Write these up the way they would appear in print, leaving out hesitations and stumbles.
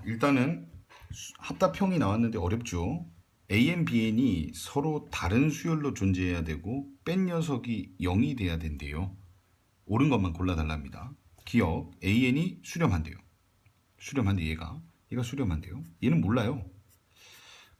일단은 합답형이 나왔는데 어렵죠. AN, BN이 서로 다른 수열로 존재해야 되고 뺀 녀석이 0이 돼야 된대요. 옳은 것만 골라달랍니다. 기억, AN이 수렴한대요. 수렴한데 얘가 수렴한대요. 얘는 몰라요.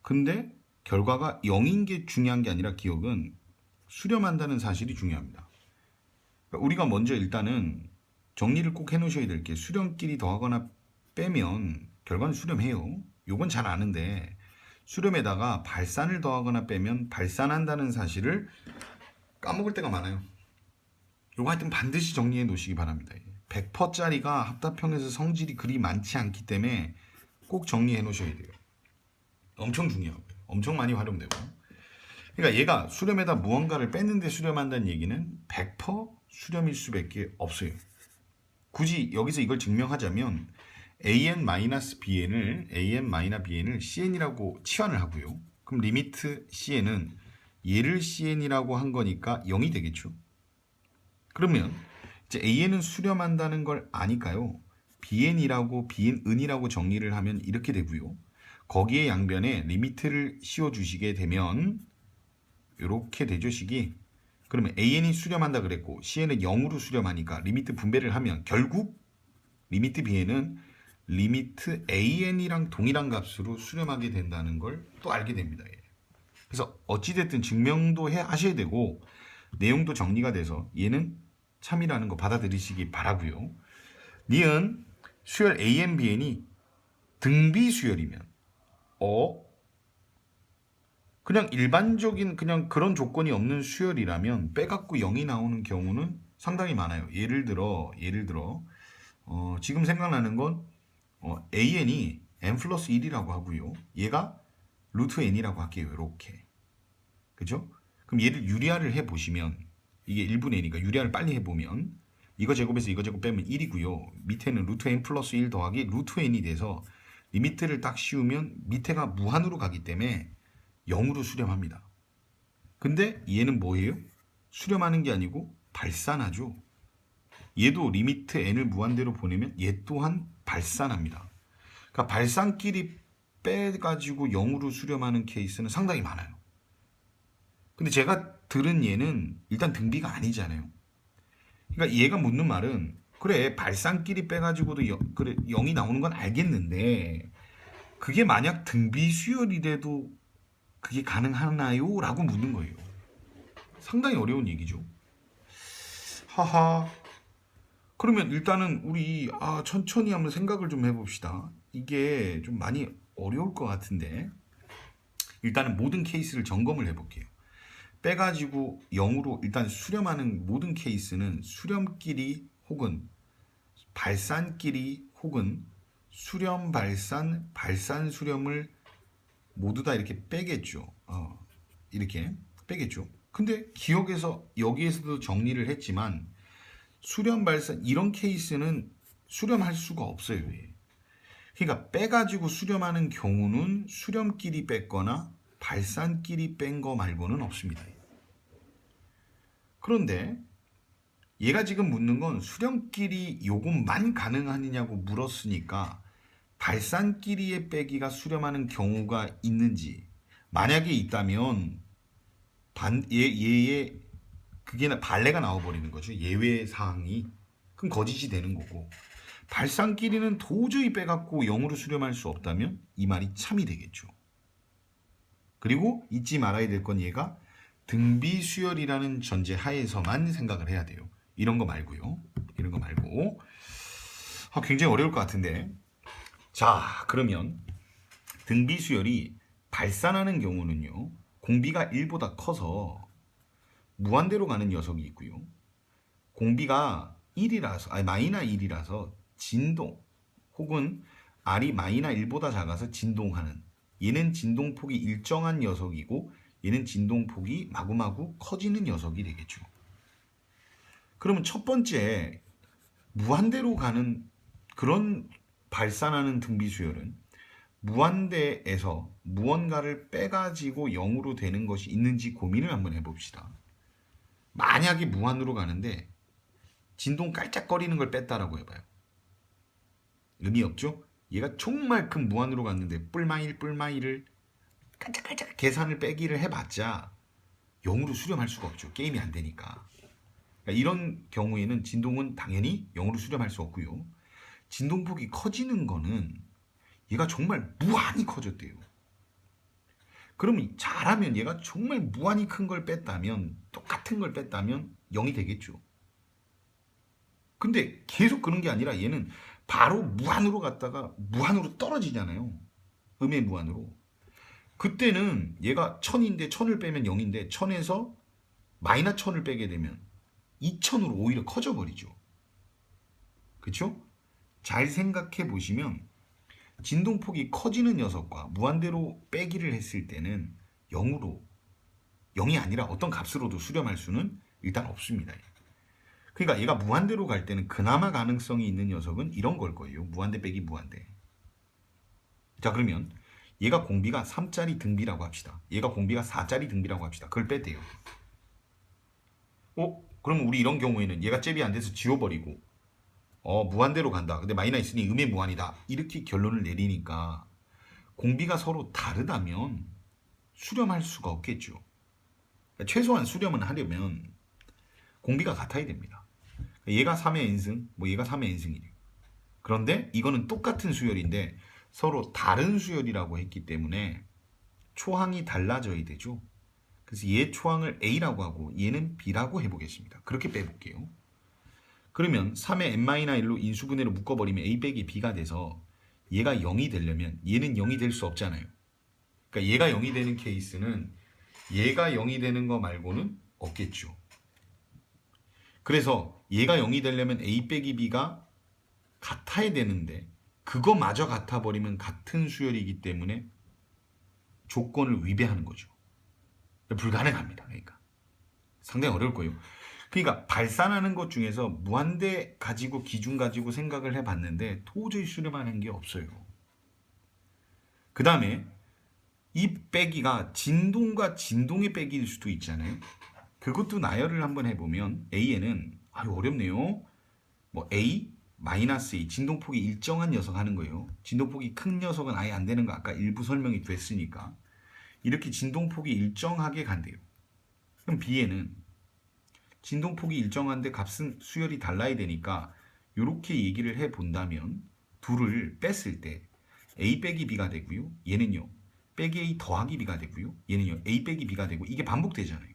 근데 결과가 0인 게 중요한 게 아니라 기억은 수렴한다는 사실이 중요합니다. 그러니까 우리가 먼저 일단은 정리를 꼭 해놓으셔야 될 게 수렴끼리 더하거나 빼면 결과는 수렴해요. 요건 잘 아는데 수렴에다가 발산을 더하거나 빼면 발산한다는 사실을 까먹을 때가 많아요. 요거 하여튼 반드시 정리해 놓으시기 바랍니다. 100%짜리가 합답형에서 성질이 그리 많지 않기 때문에 꼭 정리해 놓으셔야 돼요. 엄청 중요하고요. 엄청 많이 활용되고. 그러니까 얘가 수렴에다 무언가를 뺐는데 수렴한다는 얘기는 100% 수렴일 수밖에 없어요. 굳이 여기서 이걸 증명하자면 AN-BN을 CN이라고 치환을 하고요. 그럼 리미트 CN은 얘를 CN이라고 한 거니까 0이 되겠죠. 그러면 이제 AN은 수렴한다는 걸 아니까요. BN은이라고 정리를 하면 이렇게 되고요. 거기에 양변에 리미트를 씌워주시게 되면 이렇게 되죠, 식이. 그러면 AN이 수렴한다 그랬고 CN은 0으로 수렴하니까 리미트 분배를 하면 결국 리미트 BN은 리미트 AN이랑 동일한 값으로 수렴하게 된다는 걸 또 알게 됩니다. 그래서 어찌됐든 증명도 하셔야 되고 내용도 정리가 돼서 얘는 참이라는 거 받아들이시기 바라고요. 니은 수열 AN, BN이 등비 수열이면 그냥 일반적인 그냥 그런 조건이 없는 수열이라면 빼갖고 0이 나오는 경우는 상당히 많아요. 예를 들어 지금 생각나는 건 AN이 n 플러스 1이라고 하고요. 얘가 루트 n이라고 할게요. 이렇게. 그죠? 그럼 얘를 유리화를 해보시면 이게 1분의 n이니까 유리화를 빨리 해보면 이거 제곱에서 이거 제곱 빼면 1이고요. 밑에는 루트 n 플러스 1 더하기 루트 n이 돼서 리미트를 딱 씌우면 밑에가 무한으로 가기 때문에 0으로 수렴합니다. 근데 얘는 뭐예요? 수렴하는 게 아니고 발산하죠. 얘도 리미트 n을 무한대로 보내면 얘 또한 발산합니다. 그러니까 발산끼리 빼가지고 0으로 수렴하는 케이스는 상당히 많아요. 근데 제가 들은 얘는 일단 등비가 아니잖아요. 그러니까 얘가 묻는 말은 그래 발산끼리 빼가지고도 그래 0이 나오는 건 알겠는데 그게 만약 등비 수열이라도 그게 가능하나요? 라고 묻는 거예요. 상당히 어려운 얘기죠. 하하. 그러면 일단은 우리 천천히 한번 생각을 좀 해봅시다. 이게 좀 많이 어려울 것 같은데 일단은 모든 케이스를 점검을 해볼게요. 빼가지고 0으로 일단 수렴하는 모든 케이스는 수렴끼리 혹은 발산끼리 혹은 수렴 발산 발산 수렴을 모두 다 이렇게 빼겠죠. 이렇게 빼겠죠. 근데 기억에서 여기에서도 정리를 했지만 수렴 발산 이런 케이스는 수렴할 수가 없어요. 그러니까 빼가지고 수렴하는 경우는 수렴끼리 뺐거나 발산끼리 뺀 거 말고는 없습니다. 그런데 얘가 지금 묻는 건 수렴끼리 요것만 가능하느냐고 물었으니까 발산끼리의 빼기가 수렴하는 경우가 있는지 만약에 있다면 얘의 그게 발레가 나와버리는 거죠. 예외 사항이. 그럼 거짓이 되는 거고 발산끼리는 도저히 빼갖고 0으로 수렴할 수 없다면 이 말이 참이 되겠죠. 그리고 잊지 말아야 될 건 얘가 등비수열이라는 전제 하에서만 생각을 해야 돼요. 이런 거 말고요. 이런 거 말고. 굉장히 어려울 것 같은데. 자, 그러면 등비수열이 발산하는 경우는요. 공비가 1보다 커서 무한대로 가는 녀석이 있고요. 공비가 1이라서, 아니 마이너 1이라서 진동 혹은 R이 마이너 1보다 작아서 진동하는 얘는 진동폭이 일정한 녀석이고 얘는 진동폭이 마구마구 커지는 녀석이 되겠죠. 그러면 첫 번째 무한대로 가는 그런 발산하는 등비수열은 무한대에서 무언가를 빼가지고 0으로 되는 것이 있는지 고민을 한번 해봅시다. 만약에 무한으로 가는데 진동 깔짝거리는 걸 뺐다라고 해봐요. 의미 없죠? 얘가 정말 큰 무한으로 갔는데 뿔마일을 깔짝깔짝 계산을 빼기를 해봤자 0으로 수렴할 수가 없죠. 게임이 안 되니까. 그러니까 이런 경우에는 진동은 당연히 0으로 수렴할 수 없고요. 진동폭이 커지는 거는 얘가 정말 무한히 커졌대요. 그러면 잘하면 얘가 정말 무한히 큰 걸 뺐다면, 똑같은 걸 뺐다면 0이 되겠죠. 근데 계속 그런 게 아니라 얘는 바로 무한으로 갔다가 무한으로 떨어지잖아요. 음의 무한으로. 그때는 얘가 1000인데 1000을 빼면 0인데 1000에서 마이너스 1000을 빼게 되면 2000으로 오히려 커져 버리죠. 그렇죠? 잘 생각해 보시면 진동폭이 커지는 녀석과 무한대로 빼기를 했을 때는 0이 아니라 어떤 값으로도 수렴할 수는 일단 없습니다. 그러니까 얘가 무한대로 갈 때는 그나마 가능성이 있는 녀석은 이런 걸 거예요. 무한대 빼기 무한대. 자, 그러면 얘가 공비가 3짜리 등비라고 합시다. 얘가 공비가 4짜리 등비라고 합시다. 그걸 뺐대요. 그러면 우리 이런 경우에는 얘가 잽이 안 돼서 지워버리고 무한대로 간다. 근데 마이너스 있으니 음의 무한이다. 이렇게 결론을 내리니까 공비가 서로 다르다면 수렴할 수가 없겠죠. 그러니까 최소한 수렴은 하려면 공비가 같아야 됩니다. 얘가 3의 n승, 얘가 3의 n승이래요. 그런데 이거는 똑같은 수열인데 서로 다른 수열이라고 했기 때문에 초항이 달라져야 되죠. 그래서 얘 초항을 A라고 하고 얘는 B라고 해보겠습니다. 그렇게 빼볼게요. 그러면 3의 n-1로 인수분해로 묶어버리면 A 빼기 B가 돼서 얘가 0이 되려면 얘는 0이 될 수 없잖아요. 그러니까 얘가 0이 되는 케이스는 얘가 0이 되는 거 말고는 없겠죠. 그래서 얘가 0이 되려면 A 빼기 B가 같아야 되는데 그거마저 같아버리면 같은 수열이기 때문에 조건을 위배하는 거죠. 불가능합니다. 그러니까 상당히 어려울 거예요. 그러니까 발산하는 것 중에서 무한대 가지고 기준 가지고 생각을 해봤는데 도저히 수렴하는 게 없어요. 그 다음에 이 빼기가 진동과 진동의 빼기일 수도 있잖아요. 그것도 나열을 한번 해보면 A에는 어렵네요. A, 마이너스 A, 진동폭이 일정한 녀석 하는 거예요. 진동폭이 큰 녀석은 아예 안 되는 거 아까 일부 설명이 됐으니까. 이렇게 진동폭이 일정하게 간대요. 그럼 B에는 진동폭이 일정한데 값은 수열이 달라야 되니까 이렇게 얘기를 해본다면 둘을 뺐을 때 A 빼기 B가 되고요. 얘는요. 빼기 A 더하기 B가 되고요. 얘는요. A 빼기 B가 되고 이게 반복되잖아요.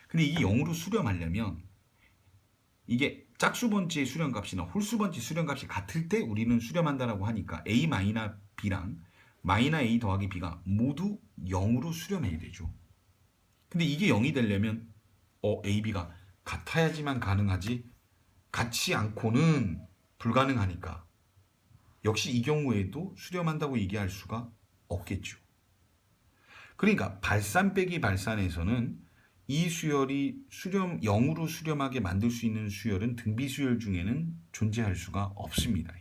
근데 이게 0으로 수렴하려면 이게 짝수번지의 수렴값이나 홀수번지 수렴값이 같을 때 우리는 수렴한다라고 하니까 A 마이너 B랑 마이너 A 더하기 B가 모두 0으로 수렴해야 되죠. 근데 이게 0이 되려면 A, B가 같아야지만 가능하지 같지 않고는 불가능하니까 역시 이 경우에도 수렴한다고 얘기할 수가 없겠죠. 그러니까 발산 빼기 발산에서는 이 수열이 0으로 수렴하게 만들 수 있는 수열은 등비 수열 중에는 존재할 수가 없습니다.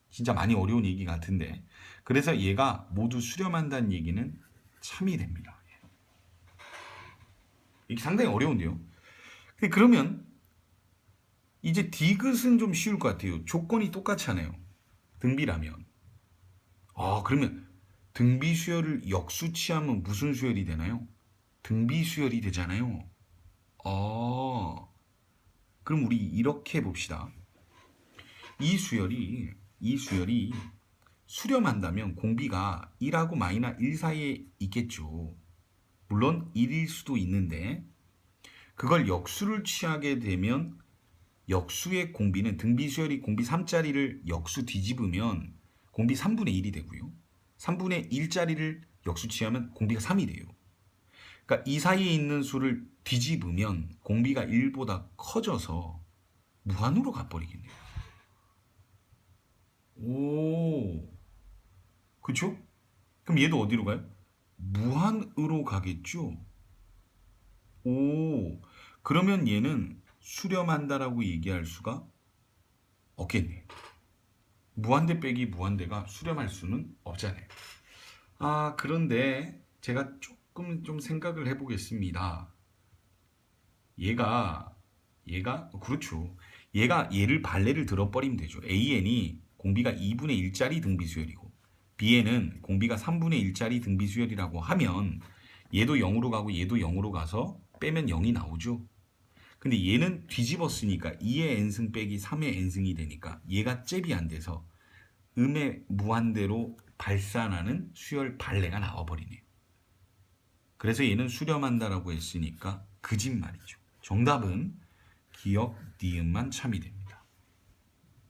진짜 많이 어려운 얘기 같은데 그래서 얘가 모두 수렴한다는 얘기는 참이 됩니다. 이게 상당히 어려운데요. 그러면 이제 디귿은 좀 쉬울 것 같아요. 조건이 똑같잖아요. 등비라면. 그러면 등비 수열을 역수치하면 무슨 수열이 되나요? 등비 수열이 되잖아요. 그럼 우리 이렇게 해봅시다. 이 수열이 수렴한다면 공비가 1하고 마이너스 1 사이에 있겠죠. 물론 1일 수도 있는데 그걸 역수를 취하게 되면 역수의 공비는 등비 수열이 공비 3짜리를 역수 뒤집으면 공비 3분의 1이 되고요. 3분의 1짜리를 역수 취하면 공비가 3이 돼요. 그러니까 이 사이에 있는 수를 뒤집으면 공비가 1보다 커져서 무한으로 가버리겠네요. 그쵸? 그럼 얘도 어디로 가요? 무한으로 가겠죠? 그러면 얘는 수렴한다라고 얘기할 수가 없겠네. 무한대 빼기 무한대가 수렴할 수는 없잖아요. 그런데 제가 조금 좀 생각을 해보겠습니다. 얘가 그렇죠. 얘가 얘를 발레를 들어버리면 되죠. AN이 공비가 2분의 1짜리 등비수열이고 B에는 공비가 3분의 1짜리 등비수열이라고 하면 얘도 0으로 가고 얘도 0으로 가서 빼면 0이 나오죠. 근데 얘는 뒤집었으니까 2의 n승 빼기 3의 n승이 되니까 얘가 잽이 안 돼서 음의 무한대로 발산하는 수열 발레가 나와버리네요. 그래서 얘는 수렴한다라고 했으니까 그 집 말이죠. 정답은 기역 니은만 참이 됩니다.